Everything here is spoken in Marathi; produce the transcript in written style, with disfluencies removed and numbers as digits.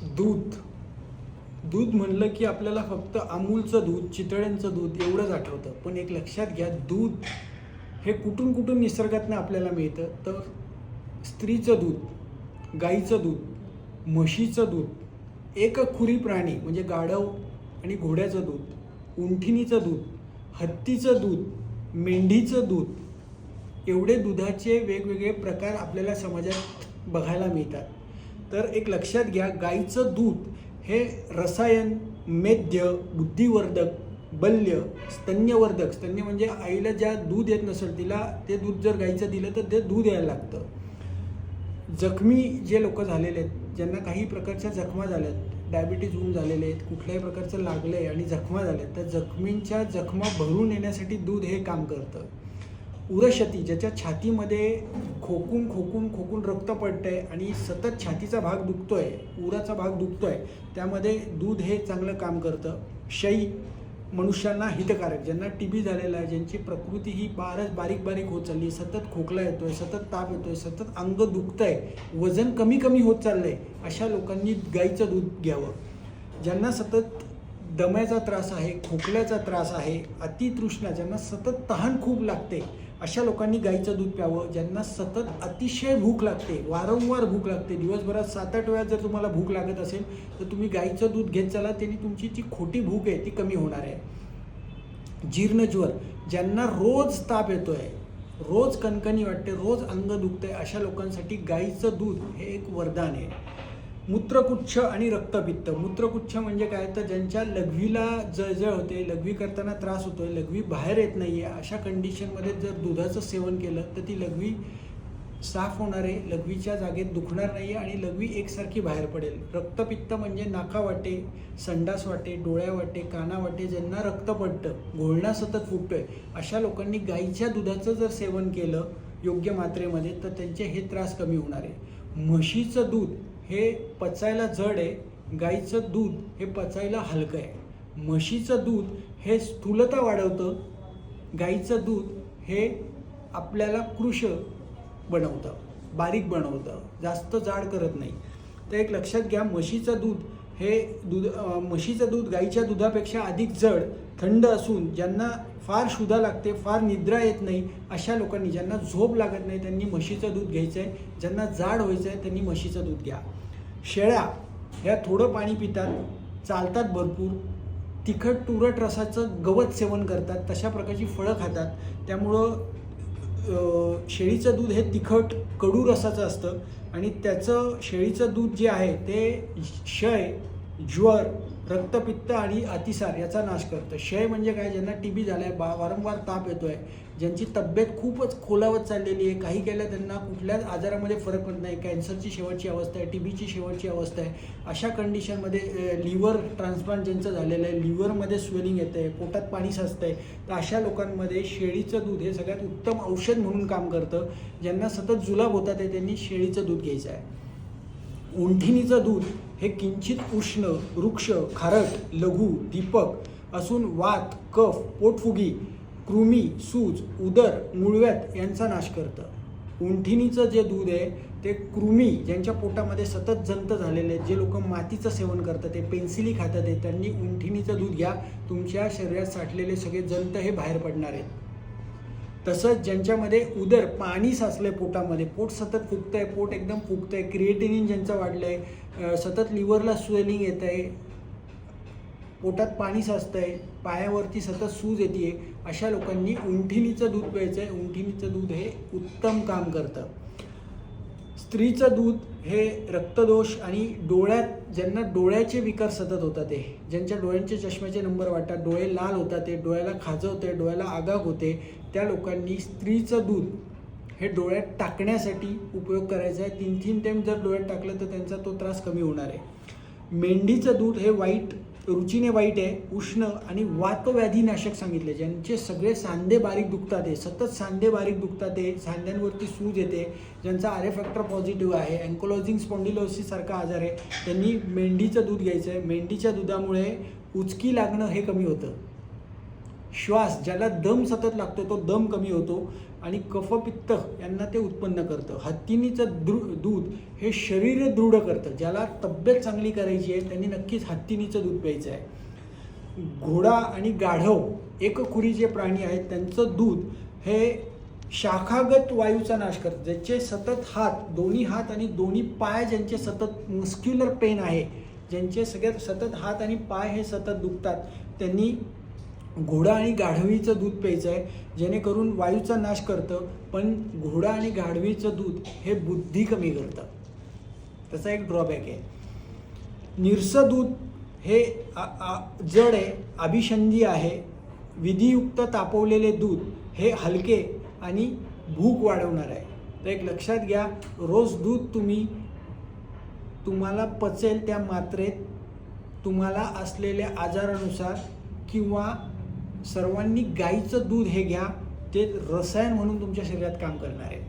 दूध दूध म्हणलं की आपल्याला फक्त अमूलचं दूध, चितळ्यांचं दूध एवढंच आठवतं. पण एक लक्षात घ्या, दूध हे कुठून कुठून निसर्गातनं आपल्याला मिळतं. तर स्त्रीचं दूध, गाईचं दूध, म्हशीचं दूध, एकखुरी प्राणी म्हणजे गाढव आणि घोड्याचं दूध, उंठिणीचं दूध, हत्तीचं दूध, मेंढीचं दूध, एवढे दुधाचे वेगवेगळे प्रकार आपल्याला समाजात बघायला मिळतात. तर एक लक्षात घ्या, गाईचं दूध हे रसायन, मेद्य, बुद्धिवर्धक, बल्य, स्तन्यवर्धक, स्तन्य म्हणजे आईला ज्या दूध येत नसेल तिला ते दूध जर गाईचं दिलं तर ते दूध यायला लागतं. जखमी जे लोक झालेले आहेत, ज्यांना काही प्रकारच्या जखमा झाल्या आहेत, डायबिटीज होऊन झालेले आहेत, कुठल्याही प्रकारचं लागलं आहे आणि जखमा झाल्या आहेत, तर जखमींच्या जखमा भरून येण्यासाठी दूध हे काम करतं. उरशती, ज्याच्या छातीमध्ये खोकून खोकून खोकून रक्त पडतंय आणि सतत छातीचा भाग दुखतोय, उराचा भाग दुखतोय, त्यामध्ये दूध हे चांगलं काम करतं. क्षयी, मनुष्यांना हितकारक, ज्यांना टीबी झालेला आहे, ज्यांची प्रकृती ही फारच बारीक बारीक होत चालली, सतत खोकला येतोय, सतत ताप येतोय, सतत अंग दुखतंय, वजन कमी कमी होत चाललंय, अशा लोकांनी गाईचं दूध घ्यावं. ज्यांना सतत दम्याचा त्रास आहे, खोकल्याचा त्रास आहे, अतितृष्णा, ज्यांना सतत तहान खूप लागते, अशा लोकांनी गाईचं दूध प्यावं. ज्यांना सतत अतिशय भूक लागते, वारंवार भूक लागते, दिवसभरात 7-8 वेळा जर तुम्हाला भूक लागत असेल तर तुम्ही गाईचं दूध घेत चला, त्यांनी तुमची जी खोटी भूक आहे ती कमी होणार आहे. जीर्णज्वर, ज्यांना रोज ताप येतोय, रोज कणकणी वाटते, रोज अंग दुखतंय, अशा लोकांसाठी गाईचं दूध हे एक वरदान आहे. मूत्रकुच्छ आणि रक्तपित्त. मूत्रकुच्छ म्हणजे काय, तर ज्यांच्या लघवीला जळजळ होते, लघवी करताना त्रास होतोय, लघवी बाहेर येत नाही आहे, अशा कंडिशनमध्ये जर दुधाचं सेवन केलं तर ती लघवी साफ होणार आहे, लघवीच्या जागेत दुखणार नाही आहे आणि लघवी एकसारखी बाहेर पडेल. रक्तपित्त म्हणजे नाकावाटे, संडास वाटे, डोळ्या वाटे, काना वाटे, ज्यांना रक्त पडतं, घोळणा सतत फुटतोय, अशा लोकांनी गाईच्या दुधाचं जर सेवन केलं योग्य मात्रेमध्ये तर त्यांचे हे त्रास कमी होणार आहे. म्हशीचं दूध हे पचायला जड आहे, गाईचं दूध हे पचायला हलकं आहे. म्हशीचं दूध हे स्थूलता वाढवतं, गाईचं दूध हे आपल्याला कृश बनवतं, बारीक बनवतं, जास्त जाड करत नाही. तर एक लक्षात घ्या, म्हशीचं दूध गाईच्या दुधापेक्षा अधिक जड, थंड असून ज्यांना फार क्षुधा लागते, फार निद्रा येत नाही, अशा लोकांनी, ज्यांना झोप लागत नाही, त्यांनी म्हशीचं दूध घ्यायचं आहे. ज्यांना जाड व्हायचं आहे त्यांनी म्हशीचं दूध घ्या. शेळ्या ह्या थोडं पाणी पितात, चालतात भरपूर, तिखट तुरट रसाचं गवत सेवन करतात, तशा प्रकारची फळं खातात, त्यामुळं शेळीचं दूध हे तिखट कडू रसाचं असतं आणि त्याचं शेळीचं दूध जे आहे ते क्षय, ज्वर, रक्तपित्त आणि अतिसार याचा नाश करतं. क्षय म्हणजे काय, ज्यांना टीबी झाला आहे, वारंवार ताप येतो आहे, ज्यांची तब्येत खूपच खोलावत चाललेली आहे, काही केलं त्यांना कुठल्याच आजारामध्ये फरक पडत नाही, कॅन्सरची शेवटची अवस्था आहे, टीबीची शेवटची अवस्था आहे, अशा कंडिशनमध्ये लिव्हर ट्रान्सप्लांट ज्यांचं झालेलं आहे, लिव्हरमध्ये स्वेलिंग येतं आहे, पोटात पाणी साचतं आहे, तर अशा लोकांमध्ये शेळीचं दूध हे सगळ्यात उत्तम औषध म्हणून काम करतं. ज्यांना सतत जुलाब होतात आहे त्यांनी शेळीचं दूध घ्यायचं आहे. उंठिणीचं दूध हे किंचित उष्ण, वृक्ष, खारट, लघु, दीपक असून वात, कफ, पोटफुगी, कृमी, सूज, उदर, मूळव्याध यांचा नाश करतं. उंठिणीचं जे दूध आहे ते कृमी, ज्यांच्या पोटामध्ये सतत जंत झालेले आहेत, जे लोक मातीचं सेवन करतात, ते पेन्सिली खातात आहे, त्यांनी उंठिणीचं दूध घ्या. तुमच्या शरीरात साठलेले सगळे जंत हे बाहेर पडणार आहेत. तसंच ज्यांच्यामध्ये उदर, पाणी साचलंय पोटामध्ये, पोट सतत फुगतंय, पोट एकदम फुगतंय, क्रिएटिनिन ज्यांचं वाढलंय, सतत लिव्हरला स्वेलिंग येत आहे, पोटात पाणी साचतंय, पायावरती सतत सूज येते, अशा लोकांनी उंठिणीचं दूध प्यायचं आहे. उंठिणीचं दूध हे उत्तम काम करतं. स्त्रीचं दूध हे रक्तदोष आणि ज्यांना डोळ्याचे विकार सतत होतात, ते ज्यांच्या डोळ्यांचे चष्म्याचे नंबर वाटतात, डोळे लाल होतात, ते डोळ्याला खाजवते, डोळ्याला आगाग होते, त्या लोकांनी स्त्रीचं दूध हे डोळ्यात टाकण्यासाठी उपयोग करायचा आहे. 3-3 टाईम जर डोळ्यात टाकलं तर त्यांचा तो त्रास कमी होणार आहे. मेंढीचं दूध हे रुचीने वाईट आहे, उष्ण आणि वातव्याधीनाशक सांगितले. ज्यांचे सगळे सांधे बारीक दुखतात, ते सतत सांधे बारीक दुखतात, ते सांध्यांवरती सूज येते, ज्यांचा आर फॅक्टर पॉझिटिव्ह आहे, अँकोलॉजिंग स्पॉन्डिलोसिस सारखा आजार आहे, त्यांनी मेंढीचं दूध घ्यायचं आहे. मेंढीच्या दुधामुळे उचकी लागणं हे कमी होतं. श्वास, ज्याला दम सतत लागतो तो दम कमी होतो आणि कफपित्त यांना ते उत्पन्न करतं. हत्तीणीचं दूध हे शरीर दृढ करतं. ज्याला तब्येत चांगली करायची आहे त्यांनी नक्कीच हत्तीणीचं दूध प्यायचं आहे. घोडा आणि गाढव एकखुरीचे प्राणी आहेत, त्यांचं दूध हे शाखागत वायूचा नाश करतं. ज्याचे सतत हात, दोन्ही हात आणि दोन्ही पाय ज्यांचे सतत मस्क्युलर पेन आहे, ज्यांचे सगळ्यात सतत हात आणि पाय हे सतत दुखतात, त्यांनी घोडा आणि गाढवीचं दूध प्यायचं आहे, जेणेकरून वायूचा नाश करतं. पण घोडा आणि गाढवीचं दूध हे बुद्धी कमी करतं, त्याचा एक ड्रॉबॅक आहे. निरसं दूध हे जड आहे, अभिषंधी आहे. विधियुक्त तापवलेले दूध हे हलके आणि भूक वाढवणार आहे. तर एक लक्षात घ्या, रोज दूध तुम्हाला पचेल त्या मात्रेत, तुम्हाला असलेल्या आजारानुसार, किंवा सर्वांनी गाईचं दूध हे घ्या, ते रसायन म्हणून तुमच्या शरीरात काम करणार आहे.